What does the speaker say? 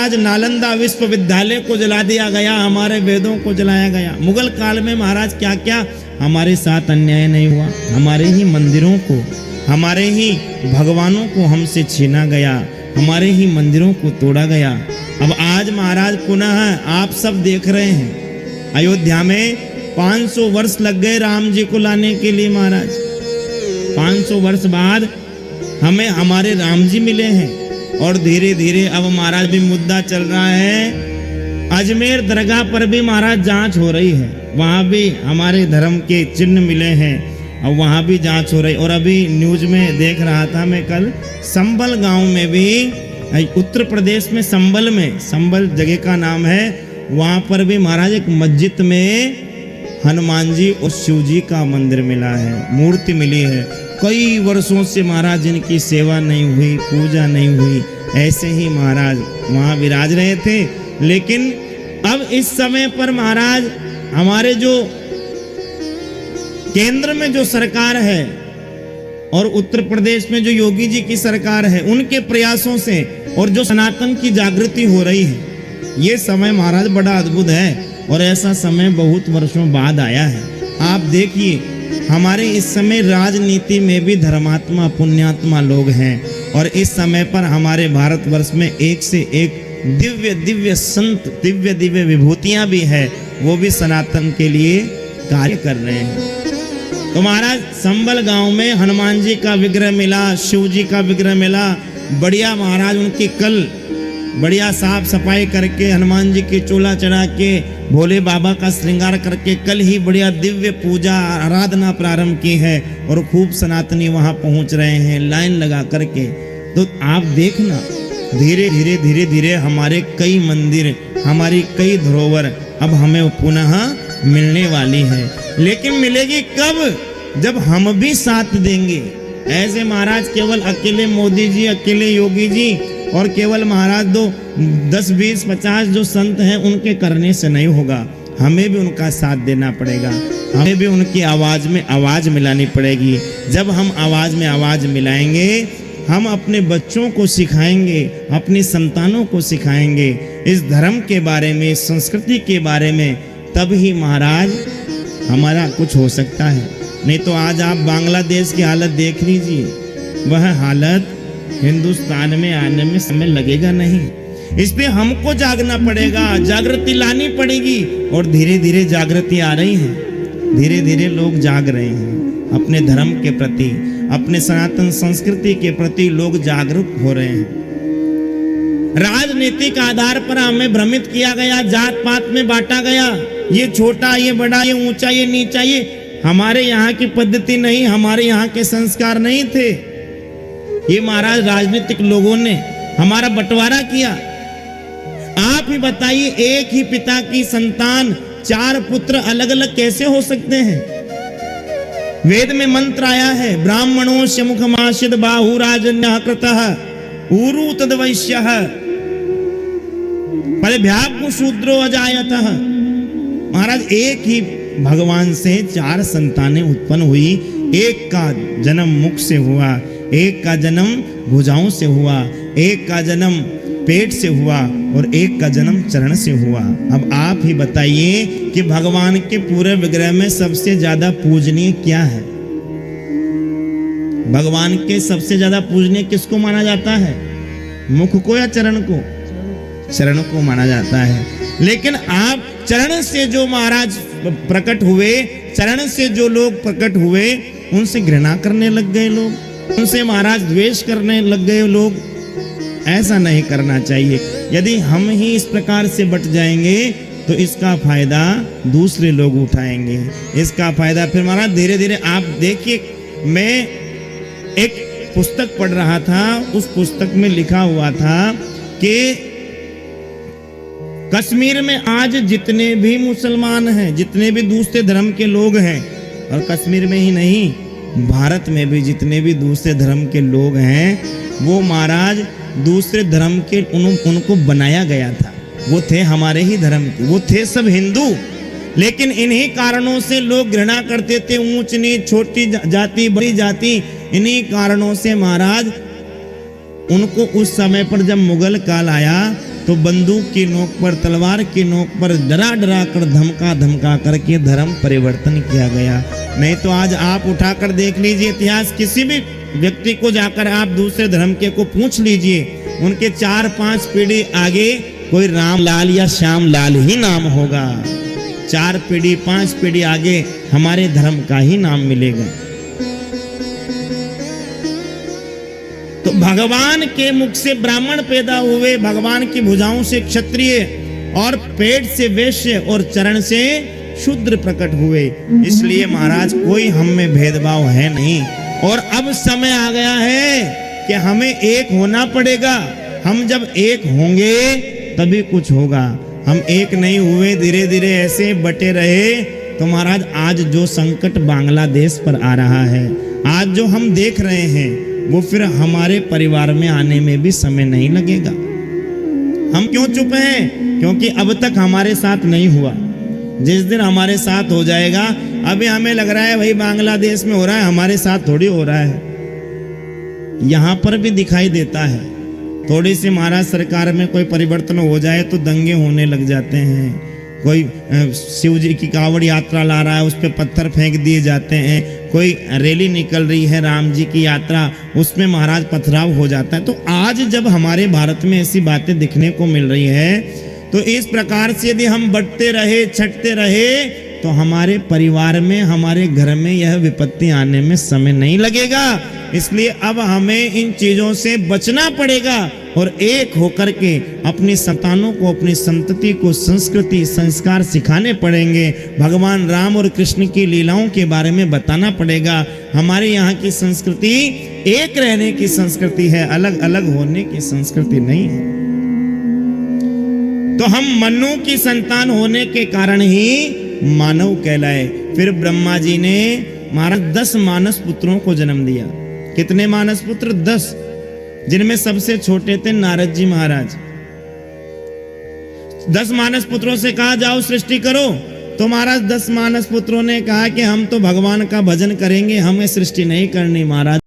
महाराज नालंदा विश्वविद्यालय को जला दिया गया, हमारे वेदों को जलाया गया। मुगल काल में महाराज क्या क्या हमारे साथ अन्याय नहीं हुआ। हमारे ही मंदिरों को, हमारे ही भगवानों को हमसे छीना गया, हमारे ही मंदिरों को तोड़ा गया। अब आज महाराज पुनः आप सब देख रहे हैं, अयोध्या में 500 वर्ष लग गए राम जी को लाने के लिए। महाराज 500 वर्ष बाद हमें हमारे राम जी मिले हैं, और धीरे धीरे अब महाराज भी मुद्दा चल रहा है। अजमेर दरगाह पर भी महाराज जांच हो रही है, वहां भी हमारे धर्म के चिन्ह मिले हैं, और वहां भी जांच हो रही। और अभी न्यूज में देख रहा था मैं कल, संबल गांव में भी, उत्तर प्रदेश में संबल में, संबल जगह का नाम है, वहां पर भी महाराज एक मस्जिद में हनुमान जी और शिव जी का मंदिर मिला है, मूर्ति मिली है। कई वर्षों से महाराज जिनकी सेवा नहीं हुई, पूजा नहीं हुई, ऐसे ही महाराज वहाँ विराज रहे थे। लेकिन अब इस समय पर महाराज हमारे जो केंद्र में जो सरकार है और उत्तर प्रदेश में जो योगी जी की सरकार है, उनके प्रयासों से और जो सनातन की जागृति हो रही है, ये समय महाराज बड़ा अद्भुत है। और ऐसा समय बहुत वर्षों बाद आया है। आप देखिए, हमारे इस समय राजनीति में भी धर्मात्मा पुण्यात्मा लोग हैं, और इस समय पर हमारे भारतवर्ष में एक से एक दिव्य दिव्य संत, दिव्य दिव्य विभूतियां भी है, वो भी सनातन के लिए कार्य कर रहे हैं। तो महाराज संबल गांव में हनुमान जी का विग्रह मिला, शिव जी का विग्रह मिला, बढ़िया महाराज उनकी कल बढ़िया साफ सफाई करके, हनुमान जी की चोला चढ़ा के, भोले बाबा का श्रृंगार करके कल ही बढ़िया दिव्य पूजा आराधना प्रारंभ की है। और खूब सनातनी वहां पहुंच रहे हैं लाइन लगा करके। तो आप देखना, धीरे धीरे धीरे धीरे हमारे कई मंदिर, हमारी कई धरोहर अब हमें पुनः मिलने वाली है। लेकिन मिलेगी कब? जब हम भी साथ देंगे। ऐसे महाराज केवल अकेले मोदी जी, अकेले योगी जी और केवल महाराज 10, 20, 50 जो संत हैं उनके करने से नहीं होगा। हमें भी उनका साथ देना पड़ेगा, हमें भी उनकी आवाज में आवाज मिलानी पड़ेगी। जब हम आवाज में आवाज मिलाएंगे, हम अपने बच्चों को सिखाएंगे, अपनी संतानों को सिखाएंगे इस धर्म के बारे में, इस संस्कृति के बारे में, तब ही महाराज हमारा कुछ हो सकता है। नहीं तो आज आप बांग्लादेश की हालत देख लीजिए, वह हालत हिंदुस्तान में आने में समय लगेगा नहीं। इस पे हमको जागना पड़ेगा, जागृति लानी पड़ेगी। और धीरे धीरे जागृति आ रही है, धीरे धीरे लोग जाग रहे हैं अपने धर्म के प्रति, अपने सनातन संस्कृति के प्रति लोग जागरूक हो रहे हैं। राजनीतिक आधार पर हमें भ्रमित किया गया, जात पात में बांटा गया, ये छोटा, ये बड़ा, ये ऊंचा, ये नीचा। ये हमारे यहाँ की पद्धति नहीं, हमारे यहाँ के संस्कार नहीं थे। ये महाराज राजनीतिक लोगों ने हमारा बंटवारा किया। आप ही बताइए, एक ही पिता की संतान 4 पुत्र अलग अलग कैसे हो सकते हैं? वेद में मंत्र आया है, ब्राह्मणोस्य मुखमासिद बाहुराजन्यः कृतः ऊरु तद्वैश्यः परिभ्यागु शूद्रो अजायतः। महाराज एक ही भगवान से 4 संतानें उत्पन्न हुई। एक का जन्म मुख से हुआ, एक का जन्म भुजाओं से हुआ, एक का जन्म पेट से हुआ, और एक का जन्म चरण से हुआ। अब आप ही बताइए कि भगवान के पूरे विग्रह में सबसे ज्यादा पूजनीय क्या है? भगवान के सबसे ज्यादा पूजनीय किसको माना जाता है? मुख को या चरण को? चरण को माना जाता है। लेकिन आप चरण से जो महाराज प्रकट हुए, चरण से जो लोग प्रकट हुए, उनसे घृणा करने लग गए लोग, उनसे महाराज द्वेष करने लग गए लोग। ऐसा नहीं करना चाहिए। यदि हम ही इस प्रकार से बट जाएंगे तो इसका फायदा दूसरे लोग उठाएंगे। इसका फायदा फिर महाराज धीरे धीरे आप देखिए, मैं एक पुस्तक पढ़ रहा था, उस पुस्तक में लिखा हुआ था कि कश्मीर में आज जितने भी मुसलमान हैं, जितने भी दूसरे धर्म के लोग हैं, और कश्मीर में ही नहीं, भारत में भी जितने भी दूसरे धर्म के लोग हैं, वो महाराज दूसरे धर्म के उनको बनाया गया था। वो थे हमारे ही धर्म के, वो थे सब हिंदू। लेकिन इन्हीं कारणों से लोग घृणा करते थे, ऊंच नीच, छोटी जाति, बड़ी जाति। इन्हीं कारणों से महाराज उनको उस समय पर जब मुगल काल आया तो बंदूक की नोक पर, तलवार की नोक पर डरा डरा कर, धमका धमका करके धर्म परिवर्तन किया गया। नहीं तो आज आप उठाकर देख लीजिए इतिहास, किसी भी व्यक्ति को जाकर आप दूसरे धर्म के को पूछ लीजिए, उनके 4-5 पीढ़ी आगे कोई राम लाल या श्याम लाल ही नाम होगा। 4 पीढ़ी 5 पीढ़ी आगे हमारे धर्म का ही नाम मिलेगा। तो भगवान के मुख से ब्राह्मण पैदा हुए, भगवान की भुजाओं से क्षत्रिय, और पेट से वैश्य, और चरण से शूद्र प्रकट हुए। इसलिए महाराज कोई हम में भेदभाव है नहीं। और अब समय आ गया है कि हमें एक होना पड़ेगा। हम जब एक होंगे तभी कुछ होगा। हम एक नहीं हुए, धीरे धीरे ऐसे बटे रहे, तो महाराज आज जो संकट बांग्लादेश पर आ रहा है, आज जो हम देख रहे हैं, वो फिर हमारे परिवार में आने में भी समय नहीं लगेगा। हम क्यों चुप हैं? क्योंकि अब तक हमारे साथ नहीं हुआ। जिस दिन हमारे साथ हो जाएगा, अभी हमें लग रहा है भाई बांग्लादेश में हो रहा है, हमारे साथ थोड़ी हो रहा है। यहां पर भी दिखाई देता है, थोड़ी सी महाराज सरकार में कोई परिवर्तन हो जाए तो दंगे होने लग जाते हैं। कोई शिव जी की कावड़ यात्रा ला रहा है, उस पर पत्थर फेंक दिए जाते हैं। कोई रैली निकल रही है राम जी की यात्रा, उसमें महाराज पथराव हो जाता है। तो आज जब हमारे भारत में ऐसी बातें दिखने को मिल रही है, तो इस प्रकार से यदि हम बढ़ते रहे, छटते रहे, तो हमारे परिवार में, हमारे घर में यह विपत्ति आने में समय नहीं लगेगा। इसलिए अब हमें इन चीजों से बचना पड़ेगा और एक होकर के अपनी संतानों को, अपनी संतति को संस्कृति संस्कार सिखाने पड़ेंगे। भगवान राम और कृष्ण की लीलाओं के बारे में बताना पड़ेगा। हमारे यहाँ की संस्कृति एक रहने की संस्कृति है, अलग अलग होने की संस्कृति नहीं है। तो हम मनु की संतान होने के कारण ही मानव कहलाए। फिर ब्रह्मा जी ने महाराज 10 मानस पुत्रों को जन्म दिया। कितने मानस पुत्र? 10, जिनमें सबसे छोटे थे नारद जी महाराज। 10 मानस पुत्रों से कहा जाओ सृष्टि करो, तो महाराज 10 मानस पुत्रों ने कहा कि हम तो भगवान का भजन करेंगे, हमें सृष्टि नहीं करनी महाराज।